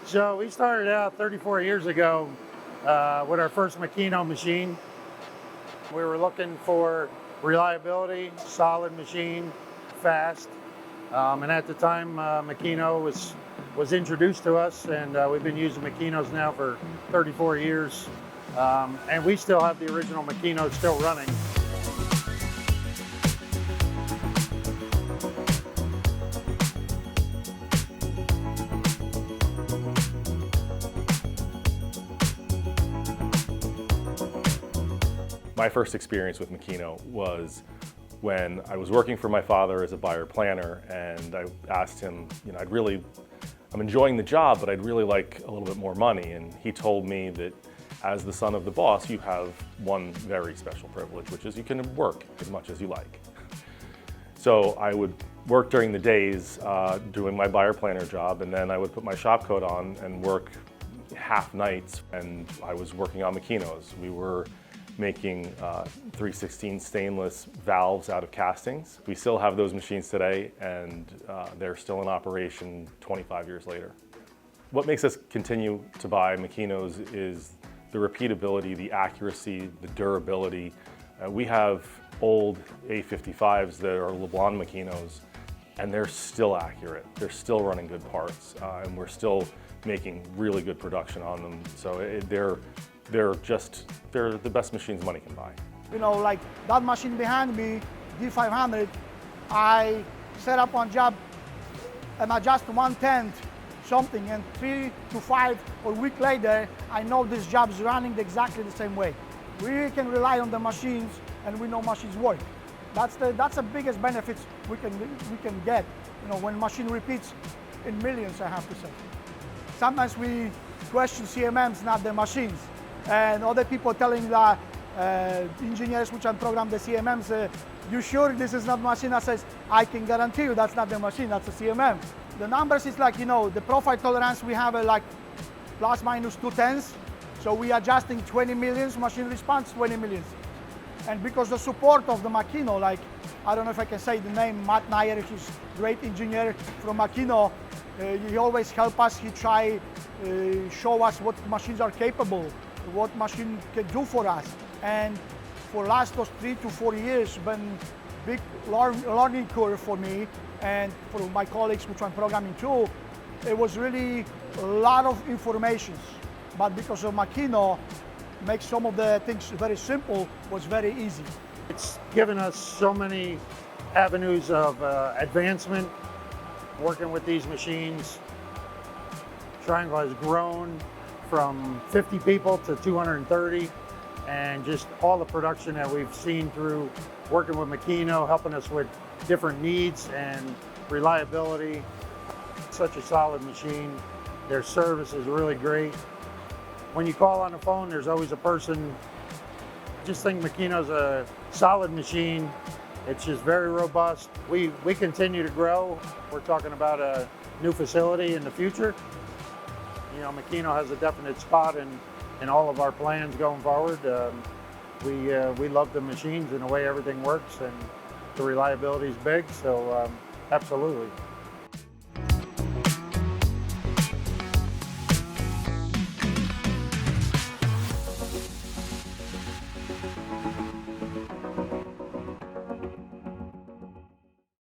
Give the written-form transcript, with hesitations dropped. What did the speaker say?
So we started out 34 years ago with our first Makino machine. We were looking for reliability, solid machine, fast. And at the time, Makino was introduced to us, and we've been using Makinos now for 34 years. And we still have the original Makino still running. My first experience with Makino was when I was working for my father as a buyer planner, and I asked him, I'm enjoying the job, but I'd really like a little bit more money. And he told me that as the son of the boss, you have one very special privilege, which is you can work as much as you like. So I would work during the days doing my buyer planner job, and then I would put my shop coat on and work half nights, and I was working on Makinos. We were making 316 stainless valves out of castings. We still have those machines today, and they're still in operation 25 years later. What makes us continue to buy Makinos is the repeatability, the accuracy, the durability. We have old A55s that are LeBlanc Makinos, and they're still accurate. They're still running good parts, and we're still making really good production on them. So they're the best machines money can buy. Like that machine behind me, D500, I set up one job and adjust 1/10 something, and 3 to 5 or a week later, I know this job is running exactly the same way. We can rely on the machines, and we know machines work. That's the biggest benefits we can get. When machine repeats in millions, I have to say. Sometimes we question CMMs, not the machines. And other people telling the engineers which program the CMMs, you sure this is not machine? I says, I can guarantee you that's not the machine, that's a CMM. The numbers is like, the profile tolerance we have like plus minus 2/10. So we adjusting 20 millions, machine response 20 millions. And because the support of the Makino, like, I don't know if I can say the name, Matt Nair, he's a great engineer from Makino. He always help us, he try show us what machines are capable, what machine can do for us. And for last those 3 to 4 years, been big learning curve for me and for my colleagues which I'm programming too. It was really a lot of information, but because of Makino, makes some of the things very simple, was very easy. It's given us so many avenues of advancement, working with these machines. Triangle has grown from 50 people to 230, and just all the production that we've seen through working with Makino, helping us with different needs and reliability. Such a solid machine. Their service is really great. When you call on the phone, there's always a person. Just think Makino's a solid machine. It's just very robust. We continue to grow. We're talking about a new facility in the future. Makino has a definite spot in all of our plans going forward. We love the machines and the way everything works, and the reliability is big, so absolutely.